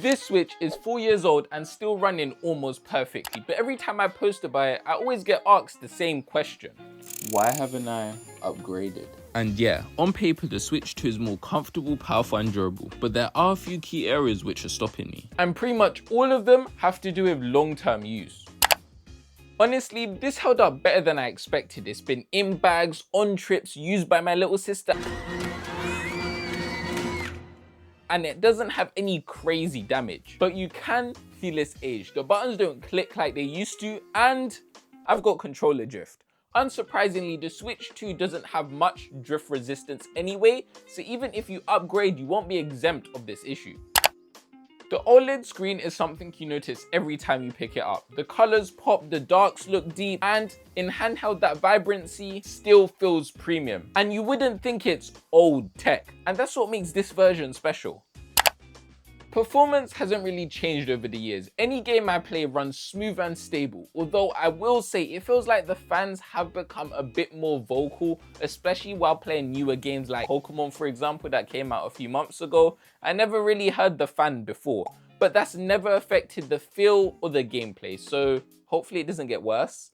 This Switch is 4 years old and still running almost perfectly, but every time I post about it, I always get asked the same question. Why haven't I upgraded? And yeah, on paper the Switch 2 is more comfortable, powerful and durable, but there are a few key areas which are stopping me. And pretty much all of them have to do with long-term use. Honestly, this held up better than I expected. It's been in bags, on trips, used by my little sister. And it doesn't have any crazy damage, but you can feel its age. The buttons don't click like they used to, and I've got controller drift. Unsurprisingly, the Switch 2 doesn't have much drift resistance anyway, so even if you upgrade, you won't be exempt of this issue. The OLED screen is something you notice every time you pick it up. The colors pop, the darks look deep, and in handheld that vibrancy still feels premium. And you wouldn't think it's old tech, and that's what makes this version special. Performance hasn't really changed over the years. Any game I play runs smooth and stable, although I will say it feels like the fans have become a bit more vocal, especially while playing newer games like Pokemon, for example, that came out a few months ago. I never really heard the fan before, but that's never affected the feel or the gameplay, so hopefully it doesn't get worse.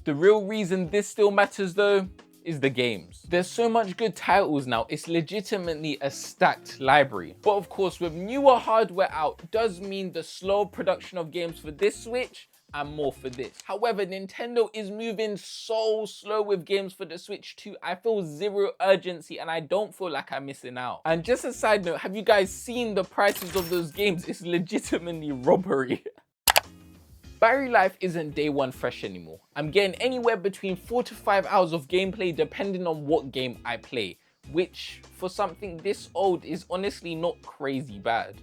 The real reason this still matters though is the games. There's so much good titles now, it's legitimately a stacked library. But of course, with newer hardware out does mean the slow production of games for this Switch and more for this. However, Nintendo is moving so slow with games for the Switch 2. I feel zero urgency and I don't feel like I'm missing out. And just a side note, have you guys seen the prices of those games? It's legitimately robbery. Battery life isn't day one fresh anymore. I'm getting anywhere between 4 to 5 hours of gameplay depending on what game I play, which for something this old is honestly not crazy bad.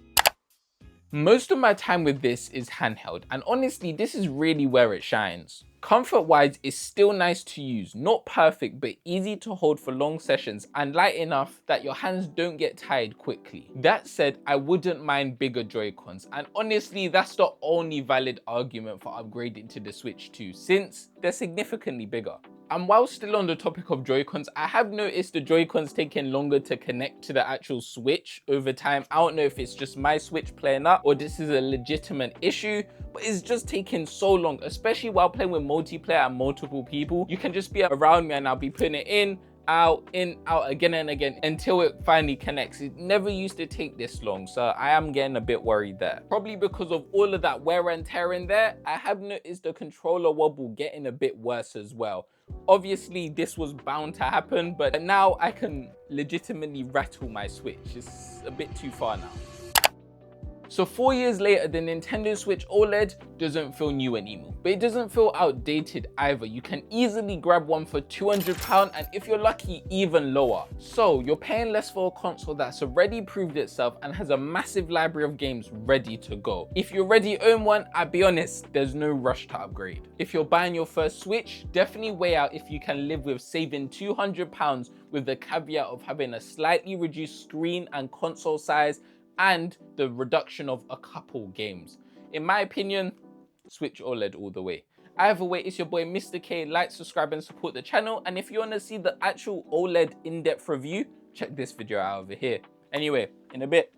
Most of my time with this is handheld, and honestly this is really where it shines. Comfort-wise, it's still nice to use, not perfect but easy to hold for long sessions and light enough that your hands don't get tired quickly. That said, I wouldn't mind bigger Joy-Cons, and honestly that's the only valid argument for upgrading to the Switch 2 since they're significantly bigger. And while still on the topic of Joy-Cons, I have noticed the Joy-Cons taking longer to connect to the actual Switch over time. I don't know if it's just my Switch playing up or this is a legitimate issue, but it's just taking so long, especially while playing with multiplayer and multiple people. You can just be around me and I'll be putting it in, out, again and again until it finally connects. It never used to take this long, so I am getting a bit worried there. Probably because of all of that wear and tear in there, I have noticed the controller wobble getting a bit worse as well. Obviously this was bound to happen, but now I can legitimately rattle my Switch. It's a bit too far now. So 4 years later, the Nintendo Switch OLED doesn't feel new anymore, but it doesn't feel outdated either. You can easily grab one for £200 and if you're lucky, even lower. So you're paying less for a console that's already proved itself and has a massive library of games ready to go. If you already own one, I'll be honest, there's no rush to upgrade. If you're buying your first Switch, definitely weigh out if you can live with saving £200 with the caveat of having a slightly reduced screen and console size and the reduction of a couple games. In my opinion, Switch OLED all the way. Either way, it's your boy Mr. K. Like, subscribe and support the channel, and if you want to see the actual OLED in-depth review, check this video out over here. Anyway, in a bit.